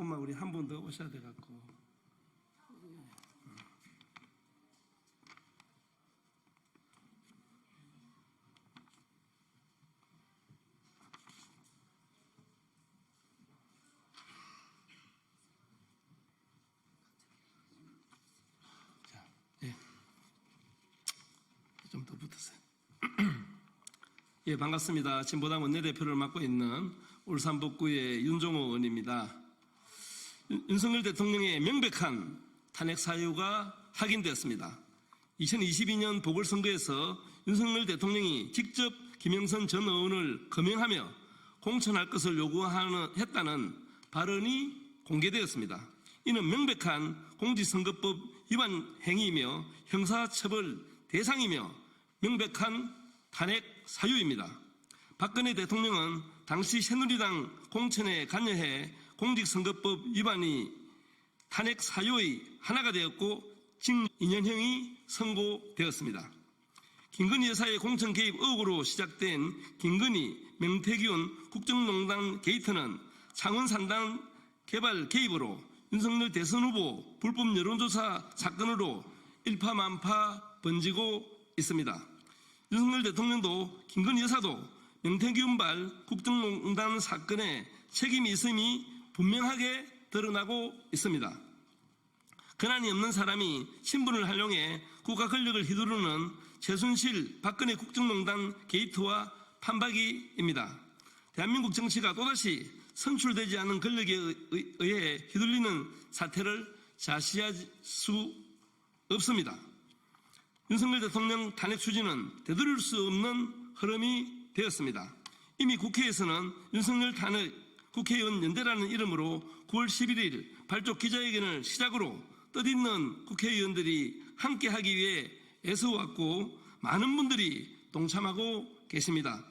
조금만 우리 한 분 더 오셔야 돼 갖고. 자, 예. 좀 더 붙으세요. 예, 반갑습니다. 진보당 원내대표를 맡고 있는 울산 북구의 윤종호 의원입니다. 윤석열 대통령의 명백한 탄핵 사유가 확인되었습니다. 2022년 보궐선거에서 윤석열 대통령이 직접 김영선 전 의원을 거명하며 공천할 것을 요구했다는 발언이 공개되었습니다. 이는 명백한 공직선거법 위반 행위이며 형사처벌 대상이며 명백한 탄핵 사유입니다. 박근혜 대통령은 당시 새누리당 공천에 관여해 공직선거법 위반이 탄핵 사유의 하나가 되었고 징 2년형이 선고되었습니다. 김건희 여사의 공천 개입 의혹으로 시작된 김건희, 명태균 국정농단 게이트는 창원 산단 개발 개입으로 윤석열 대선 후보 불법 여론조사 사건으로 일파만파 번지고 있습니다. 윤석열 대통령도 김건희 여사도 명태균발 국정농단 사건에 책임이 있음이 분명하게 드러나고 있습니다. 권한이 없는 사람이 신분을 활용해 국가 권력을 휘두르는 최순실 박근혜 국정농단 게이트와 판박이입니다. 대한민국 정치가 또다시 선출되지 않은 권력에 의해 휘둘리는 사태를 자시할 수 없습니다. 윤석열 대통령 탄핵 추진은 되돌릴 수 없는 흐름이 되었습니다. 이미 국회에서는 윤석열 탄핵 국회의원 연대라는 이름으로 9월 11일 발족 기자회견을 시작으로 뜻있는 국회의원들이 함께하기 위해 애써왔고 많은 분들이 동참하고 계십니다.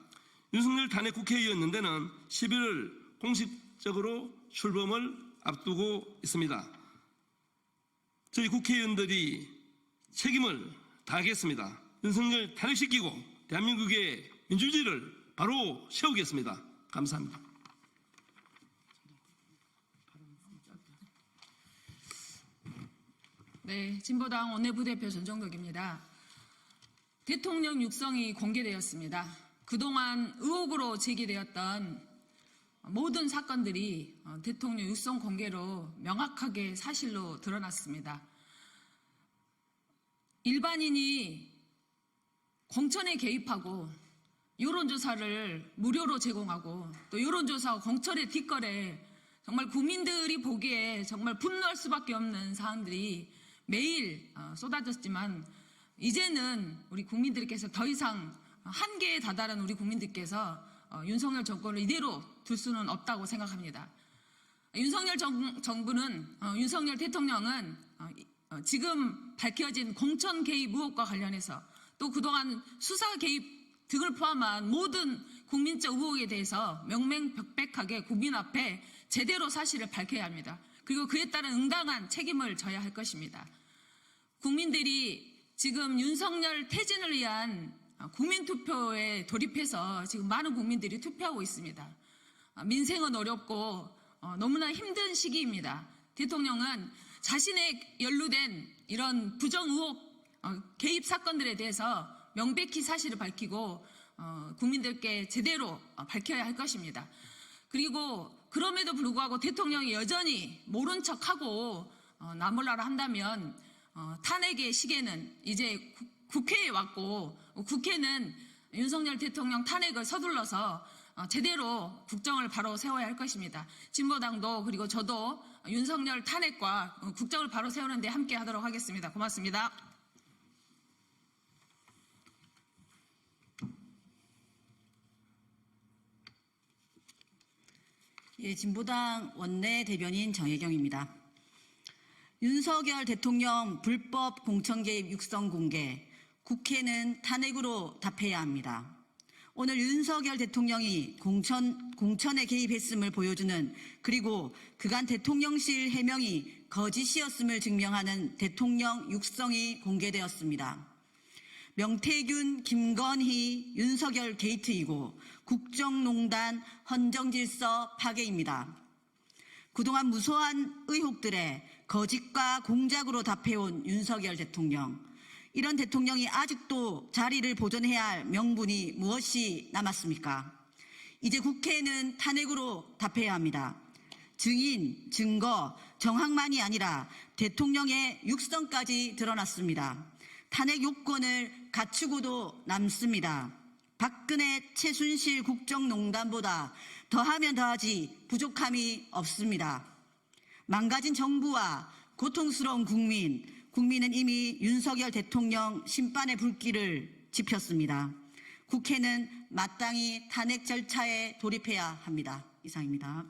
윤석열 탄핵 국회의원 연대는 11월 공식적으로 출범을 앞두고 있습니다. 저희 국회의원들이 책임을 다하겠습니다. 윤석열 탄핵시키고 대한민국의 민주주의를 바로 세우겠습니다. 감사합니다. 네, 진보당 원내부대표 전정덕입니다. 대통령 육성이 공개되었습니다. 그동안 의혹으로 제기되었던 모든 사건들이 대통령 육성 공개로 명확하게 사실로 드러났습니다. 일반인이 공천에 개입하고 여론조사를 무료로 제공하고 또 여론조사와 공천의 뒷거래 정말 국민들이 보기에 정말 분노할 수밖에 없는 사안들이 매일 쏟아졌지만 이제는 우리 국민들께서 더 이상 한계에 다다른 우리 국민들께서 윤석열 정권을 이대로 둘 수는 없다고 생각합니다. 윤석열 정부는 윤석열 대통령은 지금 밝혀진 공천 개입 의혹과 관련해서 또 그동안 수사 개입 등을 포함한 모든 국민적 의혹에 대해서 명명백백하게 국민 앞에 제대로 사실을 밝혀야 합니다. 그리고 그에 따른 응당한 책임을 져야 할 것입니다. 국민들이 지금 윤석열 퇴진을 위한 국민투표에 돌입해서 지금 많은 국민들이 투표하고 있습니다. 민생은 어렵고 너무나 힘든 시기입니다. 대통령은 자신의 연루된 이런 부정 의혹 개입 사건들에 대해서 명백히 사실을 밝히고 국민들께 제대로 밝혀야 할 것입니다. 그리고 그럼에도 불구하고 대통령이 여전히 모른 척하고 나몰라라 한다면 탄핵의 시계는 이제 국회에 왔고 국회는 윤석열 대통령 탄핵을 서둘러서 제대로 국정을 바로 세워야 할 것입니다. 진보당도 그리고 저도 윤석열 탄핵과 국정을 바로 세우는 데 함께 하도록 하겠습니다. 고맙습니다. 예, 진보당 원내대변인 정혜경입니다. 윤석열 대통령 불법 공천 개입 육성 공개, 국회는 탄핵으로 답해야 합니다. 오늘 윤석열 대통령이 공천에 개입했음을 보여주는 그리고 그간 대통령실 해명이 거짓이었음을 증명하는 대통령 육성이 공개되었습니다. 명태균, 김건희, 윤석열 게이트이고 국정농단 헌정질서 파괴입니다. 그동안 무수한 의혹들에 거짓과 공작으로 답해온 윤석열 대통령. 이런 대통령이 아직도 자리를 보존해야 할 명분이 무엇이 남았습니까? 이제 국회는 탄핵으로 답해야 합니다. 증인, 증거, 정황만이 아니라 대통령의 육성까지 드러났습니다. 탄핵 요건을 갖추고도 남습니다. 박근혜, 최순실 국정농단보다 더하면 더하지 부족함이 없습니다. 망가진 정부와 고통스러운 국민은 이미 윤석열 대통령 심판의 불길을 지폈습니다. 국회는 마땅히 탄핵 절차에 돌입해야 합니다. 이상입니다.